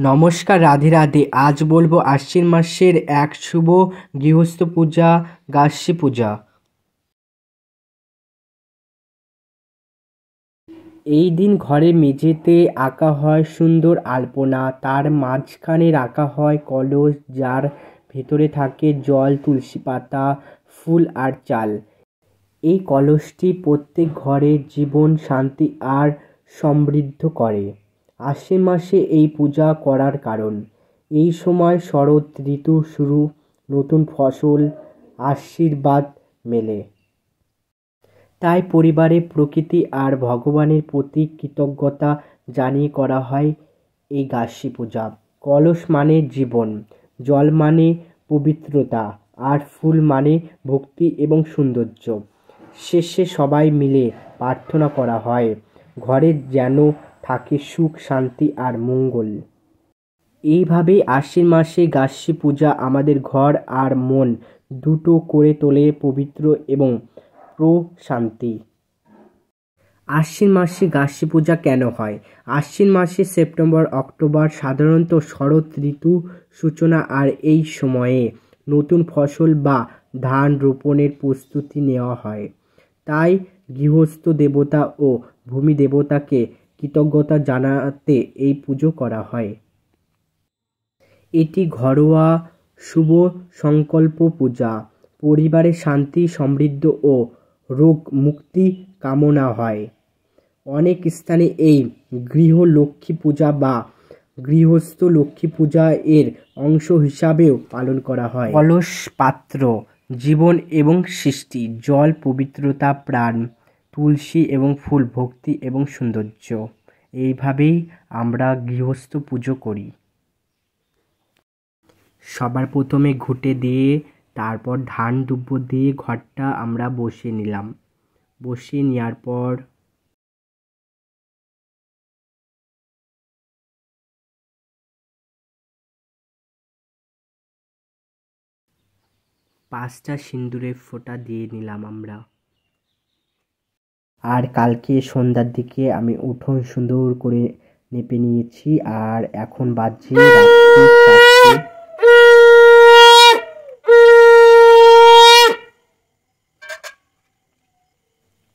নমস্কার, রাধে রাধে। আজ বলবো আশ্বিন মাসের এক শুভ গৃহস্থ পূজা, গাছী পূজা। এই দিন ঘরের মেঝেতে আঁকা হয় সুন্দর আলপনা, তার মাঝখানে রাখা হয় কলস, যার ভেতরে থাকে জল, তুলসী পাতা, ফুল আর চাল। এই কলসটি প্রত্যেক ঘরের জীবন, শান্তি আর সমৃদ্ধ করে। আশ্বিন মাসে এই পূজা করার কারণ, এই সময় শরৎ ঋতু শুরু, নতুন ফসল, আশীর্বাদ মেলে। তাই পরিবারে প্রকৃতি আর ভগবানের প্রতি কৃতজ্ঞতা জানিয়ে করা হয় এই গাছী পূজা। কলস মানে জীবন, জল মানে পবিত্রতা, আর ফুল মানে ভক্তি এবং সৌন্দর্য। শেষে সবাই মিলে প্রার্থনা করা হয় ঘরে যেন থাকে সুখ, শান্তি আর মঙ্গল। এইভাবেই আশ্বিন মাসে গাছী পূজা আমাদের ঘর আর মন দুটো করে তোলে পবিত্র এবং প্রশান্তি। আশ্বিন মাসে গাছী পূজা কেন হয়? আশ্বিন মাসে সেপ্টেম্বর অক্টোবর সাধারণত শরৎ ঋতু সূচনা, আর এই সময়ে নতুন ফসল বা ধান রোপণের প্রস্তুতি নেওয়া হয়। তাই গৃহস্থ দেবতা ও ভূমি দেবতাকে কৃতজ্ঞতা জানাতে এই পুজো করা হয়। এটি ঘরোয়া শুভ সংকল্প পূজা, পরিবারের শান্তি, সমৃদ্ধি ও রোগ মুক্তি কামনা হয়। অনেক স্থানে এই গৃহ লক্ষ্মী পূজা বা গৃহস্থ লক্ষ্মী পূজা এর অংশ হিসাবেও পালন করা হয়। কলস পাত্র জীবন এবং সৃষ্টি, জল পবিত্রতা, প্রাণ, তুলসী এবং ফুল ভক্তি এবং সৌন্দর্য। এইভাবেই আমরা গৃহস্থ পুজো করি। সবার প্রথমে ঘুঁটে দিয়ে, তারপর ধান দুব্বো দিয়ে ঘরটা আমরা বসিয়ে নিলাম। বসিয়ে নেওয়ার পর পাঁচটা সিঁদুরের ফোঁটা দিয়ে নিলাম আমরা। আর কালকে সন্ধ্যার দিকে আমি উঠোন সুন্দর করে নেপে নিয়েছি। আর এখন বাজছে রাত্রি 4টে।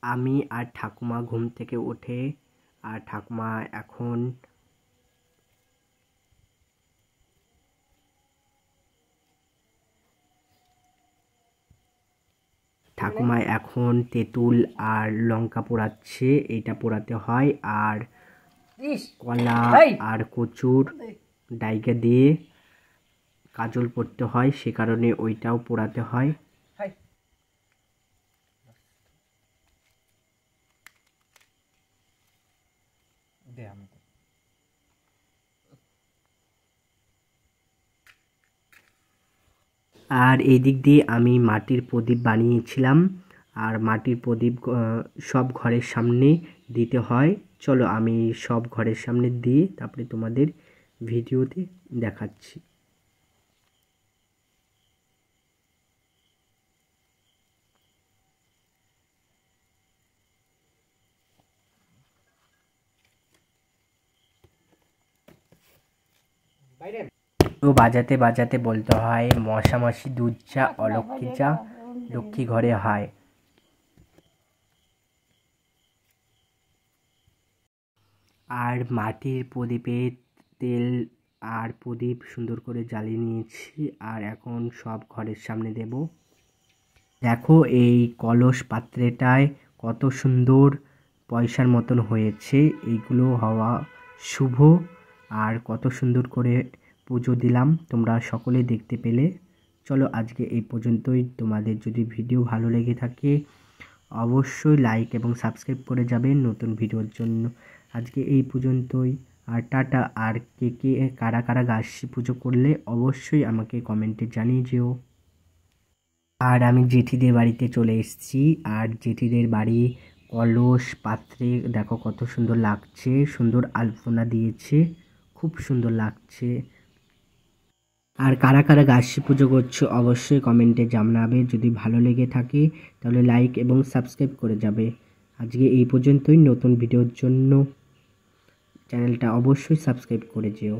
আমি আর ঠাকুমা ঘুম থেকে উঠে, আর ঠাকুমা এখন তেঁতুল আর লঙ্কা পোড়াচ্ছে। এইটা পোড়াতে হয়। আর কলা আর কচুর ডাইকা দিয়ে কাজল পড়তে হয়, সে কারণে ওইটাও পোড়াতে হয়। আর এই দিক দিয়ে আমি মাটির প্রদীপ বানিয়েছিলাম। আর মাটির প্রদীপ সব ঘরের সামনে দিতে হয়। চলো আমি সব ঘরের সামনে দিয়ে তারপরে তোমাদের ভিডিওতে দেখাচ্ছি। তো বাজাতে বাজাতে বলতে হয়, মশা মাসি দুধ চা, অলক্ষ্মী চা, লক্ষ্মী ঘরে হয়। আর মাটির প্রদীপে তেল আর প্রদীপ সুন্দর করে জ্বালিয়ে নিয়েছি। আর এখন সব ঘরের সামনে দেব। দেখো এই কলস পাত্রটায় কত সুন্দর পয়সার মতন হয়েছে। এইগুলো হওয়া শুভ। আর কত সুন্দর করে পুজো দিলাম, তোমরা সকলে দেখতে পেলে। চলো আজকে এই পর্যন্তই। তোমাদের যদি ভিডিও ভালো লেগে থাকে অবশ্যই লাইক এবং সাবস্ক্রাইব করে যাবেন নতুন ভিডিওর জন্য। আজকে এই পর্যন্তই। আর টাটা। আর কে কে কারা কারা গাছী পুজো করলে অবশ্যই আমাকে কমেন্টে জানিয়ে যেও। আর আমি জেঠিদের বাড়িতে চলে এসেছি। আর জেঠিদের বাড়ি কলস পাত্রে দেখো কত সুন্দর লাগছে, সুন্দর আলপনা দিয়েছে, খুব সুন্দর লাগছে। আর কারা কারা গাছী পুজো করছো অবশ্যই কমেন্টে জানাবে। যদি ভালো লেগে থাকে তাহলে লাইক এবং সাবস্ক্রাইব করে যাবে। আজকে এই পর্যন্তই। নতুন ভিডিওর জন্য চ্যানেলটা অবশ্যই সাবস্ক্রাইব করে যেও।